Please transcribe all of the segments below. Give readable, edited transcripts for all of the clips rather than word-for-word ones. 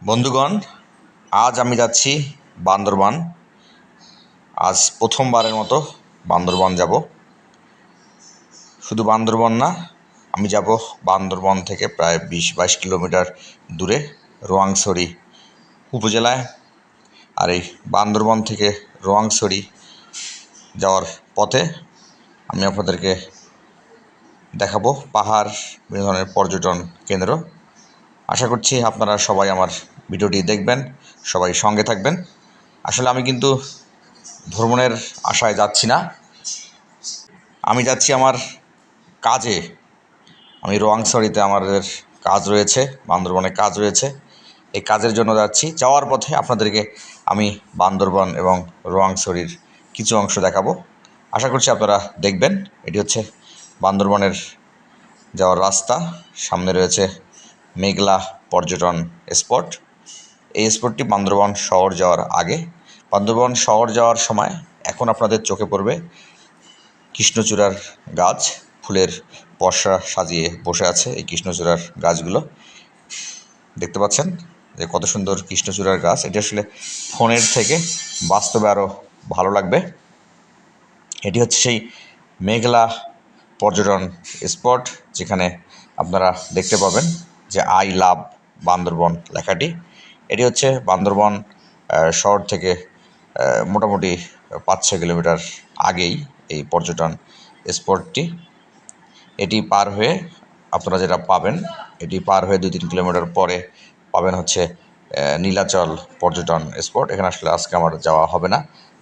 বন্ধুগণ, আজ আমি যাচ্ছি বান্দরবান। আজ প্রথমবারের মতো বান্দরবান যাব। শুধু বান্দরবান না, আমি যাব বান্দরবান থেকে প্রায় 20-22 কিলোমিটার দূরে রোয়াংছড়ি উপজেলায়। আর এই বান্দরবান থেকে রোয়াংছড়ি যাওয়ার পথে আমি আপনাদেরকে দেখাবো পাহাড়, বিভিন্ন ধরনের পর্যটন কেন্দ্র। আশা করছি আপনারা সবাই আমার ভিডিওটি দেখবেন, সবাই সঙ্গে থাকবেন। আসলে আমি কিন্তু ভ্রমণের আশায় যাচ্ছি না, আমি যাচ্ছি আমার কাজে। আমি রোয়াংছড়িতে আমাদের কাজ রয়েছে, বান্দরবনে কাজ রয়েছে, এই কাজের জন্য যাচ্ছি। যাওয়ার পথে আপনাদেরকে আমি বান্দরবন এবং রোয়াংছড়ির কিছু অংশ দেখাবো। আশা করছি আপনারা দেখবেন। এটি হচ্ছে বান্দরবনের যাওয়ার রাস্তা। সামনে রয়েছে মেঘলা পর্যটন স্পট। এই স্পটটি বান্দরবান শহর যাওয়ার আগে। বান্দরবান শহর যাওয়ার সময় এখন আপনাদের চোখে পড়বে কৃষ্ণচূড়ার গাছ, ফুলের পসরা সাজিয়ে বসে আছে। এই কৃষ্ণচূড়ার গাছগুলো দেখতে পাচ্ছেন যে কত সুন্দর কৃষ্ণচূড়ার গাছ। এটি আসলে ফোনের থেকে বাস্তবে আরও ভালো লাগবে। এটি হচ্ছে সেই মেঘলা পর্যটন স্পট, যেখানে আপনারা দেখতে পাবেন যে আই লাভ বান্দরবন লেখাটি। এটি হচ্ছে বান্দরবন শহর থেকে মোটামুটি 5-6 কিলোমিটার আগেই এই পর্যটন স্পটটি। এটি পার হয়ে আপনারা যেটা পাবেন, এটি পার হয়ে 2-3 কিলোমিটার পরে পাবেন হচ্ছে নীলাচল পর্যটন স্পট। এখানে আসলে আজকে আমার যাওয়া হবে না।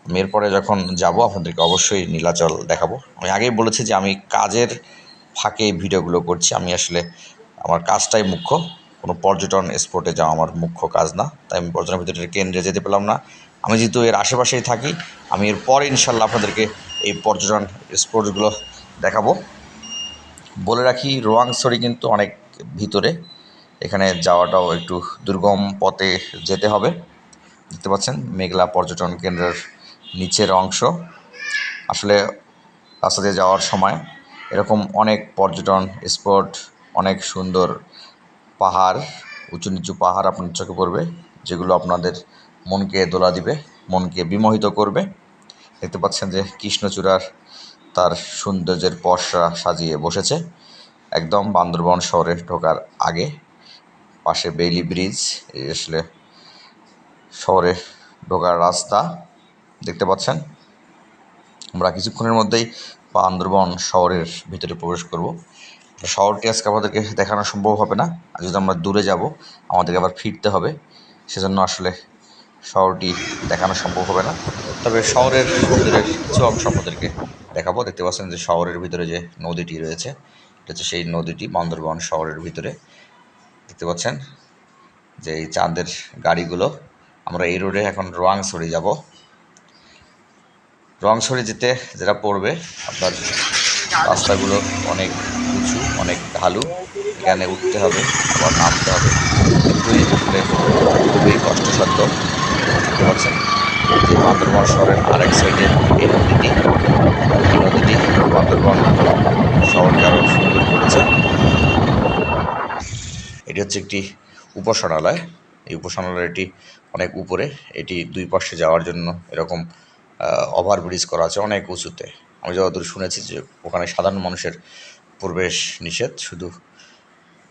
আমি এরপরে যখন যাব আপনাদেরকে অবশ্যই নীলাচল দেখাবো। আমি আগেই বলেছি যে আমি কাজের ফাঁকে এই ভিডিওগুলো করছি। আমি আসলে আমার কাজটাই মুখ্য, কোনো পর্যটন স্পটে যাওয়া আমার মুখ্য কাজ না। তাই আমি পর্যটন ভিতরের কেন্দ্রে যেতে পেলাম না। আমি যেহেতু এর আশেপাশেই থাকি, আমি এরপরে ইনশাল্লাহ আপনাদেরকে এই পর্যটন স্পটগুলো দেখাবো। বলে রাখি, রোয়াংছড়ি কিন্তু অনেক ভিতরে, এখানে যাওয়াটাও একটু দুর্গম পথে যেতে হবে। দেখতে পাচ্ছেন মেঘলা পর্যটন কেন্দ্রের নিচের অংশ। আসলে রাস্তা দিয়ে যাওয়ার সময় এরকম অনেক পর্যটন স্পট, অনেক সুন্দর পাহাড়, উঁচু নিচু পাহাড় আপনার চোখে পড়বে, যেগুলো আপনাদের মনকে দোলা দিবে, মনকে বিমোহিত করবে। দেখতে পাচ্ছেন যে কৃষ্ণচূড়ার তার সৌন্দর্যের পসরা সাজিয়ে বসেছে একদম বান্দরবান শহরে ঢোকার আগে। পাশে বেইলি ব্রিজ, এই আসলে শহরে ঢোকার রাস্তা দেখতে পাচ্ছেন। আমরা কিছুক্ষণের মধ্যেই বান্দরবান শহরের ভিতরে প্রবেশ করব। শহরটি আজকে আমাদেরকে দেখানো সম্ভব হবে না, আর যদি আমরা দূরে যাব আমাদেরকে আবার ফিরতে হবে, সেজন্য আসলে শহরটি দেখানো সম্ভব হবে না। তবে শহরের ভিতরের কিছু অংশ আপনাদেরকে দেখাবো। দেখতে পাচ্ছেন যে শহরের ভিতরে যে নদীটি রয়েছে, এটা হচ্ছে সেই নদীটি বান্দরবান শহরের ভিতরে। দেখতে পাচ্ছেন যে এই চাঁদের গাড়িগুলো। আমরা এই রোডে এখন রোয়াংছড়ি যাব। রোয়াংছড়ি যেতে যেটা পড়বে, আপনার রাস্তাগুলো অনেক উঁচু, অনেক ঢালু, এখানে উঠতে হবে আবার নামতে হবে, দুটোই আসলে খুবই কষ্টসাধ্য। দেখতে পাচ্ছেন যে বান্দরবান শহরের আরেক সাইডে এই নদীটি বান্দরবান শহরকে আরও সুন্দর করেছে। এটি হচ্ছে একটি উপাসনালয়। এই উপাসনালয়টি অনেক উপরে, এটি দুই পাশে যাওয়ার জন্য এরকম ওভারব্রিজ করা আছে অনেক উঁচুতে। আমি যতদূর শুনেছি যে ওখানে সাধারণ মানুষের প্রবেশ নিষেধ, শুধু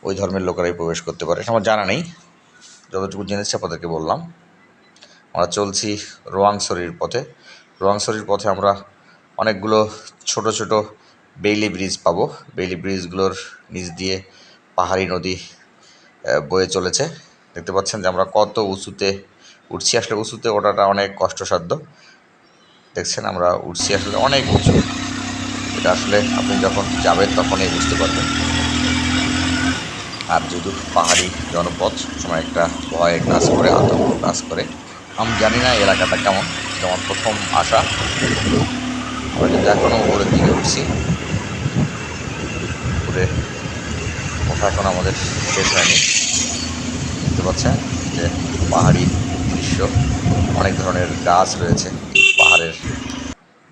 ওই ধর্মের লোকেরাই প্রবেশ করতে পারে। আমার জানা নেই, যতটুকু জেনেছি আপনাদেরকে বললাম। আমরা চলছি রোয়াংছড়ির পথে। রোয়াংছড়ির পথে আমরা অনেকগুলো ছোট ছোট বেইলি ব্রিজ পাবো। বেইলি ব্রিজগুলোর নিচ দিয়ে পাহাড়ি নদী বয়ে চলেছে। দেখতে পাচ্ছেন যে আমরা কত উঁচুতে উঠছি। আসলে উঁচুতে ওঠাটা অনেক কষ্টসাধ্য। দেখছেন আমরা উঠছি আসলে অনেক উঁচু। এটা আসলে আপনি যখন যাবেন তখনই বুঝতে পারবেন। আর যেহেতু পাহাড়ি জনপথ, সময় একটা ভয় কাজ করে, আতঙ্ক কাজ করে। আমি জানি না এলাকাটা কেমন, এটা আমার প্রথম আসা। আমরা কিন্তু এখনও উপরের দিকে উঠছি। উপরে ওঠা এখন আমাদের শেষ হয়নি। দেখতে পাচ্ছেন যে পাহাড়ি দৃশ্য, অনেক ধরনের গাছ রয়েছে এই পাহাড়ের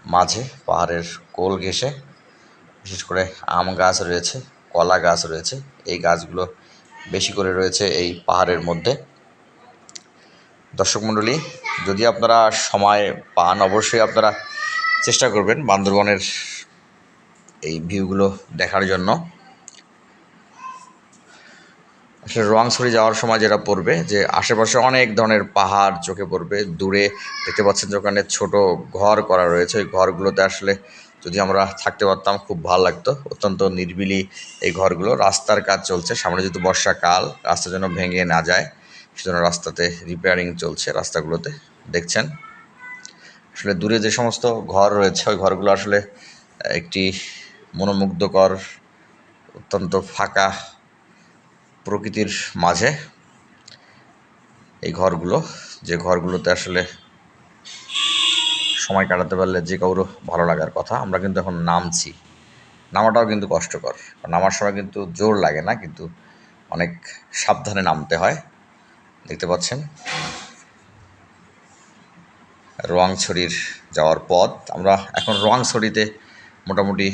মাঝে, পাহাড়ের কোল ঘেঁষে। বিশেষ করে আম গাছ রয়েছে, কলা গাছ রয়েছে। এই গাছগুলো বেশি করে রয়েছে এই পাহাড়ের মধ্যে। দর্শক মণ্ডলী, যদি আপনারা সময় পান অবশ্যই আপনারা চেষ্টা করবেন বান্দরবনের এই ভিউগুলো দেখার জন্য। আসলে রোয়াংছড়ি যাওয়ার সময় যেটা পড়বে যে আশেপাশে অনেক ধরনের পাহাড় চোখে পড়বে। দূরে দেখতে পাচ্ছেন যে ওখানে ছোট ঘর করা রয়েছে, ওই ঘরগুলোতে আসলে যদি আমরা থাকতে পারতাম খুব ভালো লাগতো। অত্যন্ত নিরিবিলি এই ঘরগুলো। রাস্তার কাজ চলছে, সামনে যেহেতু বর্ষাকাল, রাস্তা যেন ভেঙে না যায় সেজন্য রাস্তাতে রিপেয়ারিং চলছে। রাস্তাগুলোতে দেখছেন আসলে দূরে যে সমস্ত ঘর রয়েছে ওই ঘরগুলো আসলে একটি মনোমুগ্ধকর, অত্যন্ত ফাঁকা প্রকৃতির মাঝে এই ঘরগুলো, যে ঘরগুলোতে আসলে সময় কাটাতে পারলে যে কারো ভালো লাগার কথা। আমরা কিন্তু এখন নামছি, নামাটাও কিন্তু কষ্টকর। নামার সময় কিন্তু জোর লাগে না, কিন্তু অনেক সাবধানে নামতে হয়। দেখতে পাচ্ছেন রোয়াংছড়ির যাওয়ার পথ। আমরা এখন রোয়াংছড়িতে মোটামুটি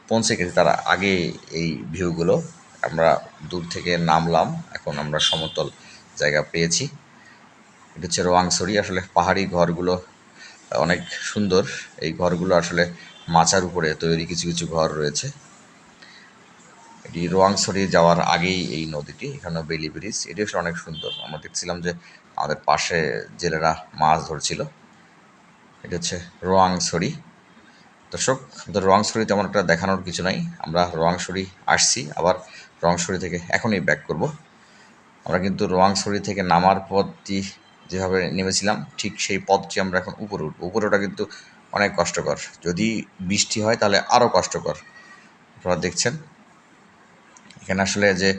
পৌঁছে গেছি, তার আগে এই ভিউগুলো। আমরা দূর থেকে নামলাম, এখন আমরা সমতল জায়গা পেয়েছি। এটা হচ্ছে রোয়াংছড়ি। আসলে পাহাড়ি ঘরগুলো অনেক সুন্দর। এই ঘরগুলো আসলে মাচার উপরে তৈরি কিছু কিছু ঘর রয়েছে। এটি রোয়াংছড়ি যাওয়ার আগেই এই নদীটি, এখানেও বেলি ব্রিজ, এটি আসলে অনেক সুন্দর। আমরা দেখছিলাম যে আমাদের পাশে জেলেরা মাছ ধরছিল। এটা হচ্ছে রোয়াংছড়ি। দর্শক, আমাদের রোয়াংছড়ি তেমন একটা দেখানোর কিছু নাই। আমরা রোয়াংছড়ি আসছি, আবার রোয়াংছড়ি থেকে এখনই ব্যাক করব। আমরা কিন্তু রোয়াংছড়ি থেকে নামার পথটি যেভাবে নেমেছিলাম ঠিক সেই পথটি আমরা এখন উপরে উঠবো। উপরে ওটা কিন্তু অনেক কষ্টকর, যদি বৃষ্টি হয় তাহলে আরও কষ্টকর। আপনারা দেখছেন এখানে আসলে যে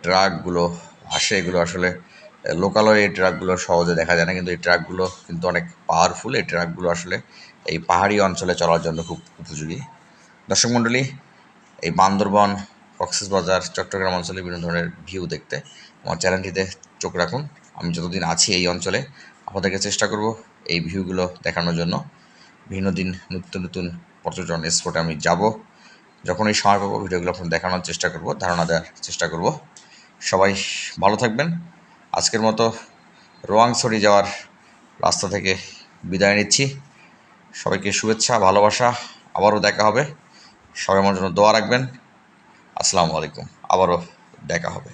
ট্রাকগুলো আসে এগুলো আসলে লোকালয়, এই ট্রাকগুলো সহজে দেখা যায় না, কিন্তু এই ট্রাকগুলো কিন্তু অনেক পাওয়ারফুল। এই ট্রাকগুলো আসলে এই পাহাড়ি অঞ্চলে চলার জন্য খুব উপযোগী। দর্শক মণ্ডলী, এই বান্দরবন, কক্সবাজার, চট্টগ্রাম অঞ্চলে বিভিন্ন ধরনের ভিউ দেখতে আমার চ্যানেলটিতে চোখ রাখুন। আমি যতদিন আছি এই অঞ্চলে আপনাদেরকে চেষ্টা করব এই ভিউগুলো দেখানোর জন্য। বিভিন্ন দিন নতুন নতুন পর্যটন স্পটে আমি যাব। যখনই সময় পাবো ভিডিওগুলো আপনার দেখানোর চেষ্টা করব, ধারণা দেওয়ার চেষ্টা করব। সবাই ভালো থাকবেন। আজকের মতো রোয়াংছড়ি যাওয়ার রাস্তা থেকে বিদায় নিচ্ছি। সবাইকে শুভেচ্ছা, ভালোবাসা। আবারও দেখা হবে। সবাই আমার জন্য দোয়া রাখবেন। আসসালামু আলাইকুম। আবারও দেখা হবে।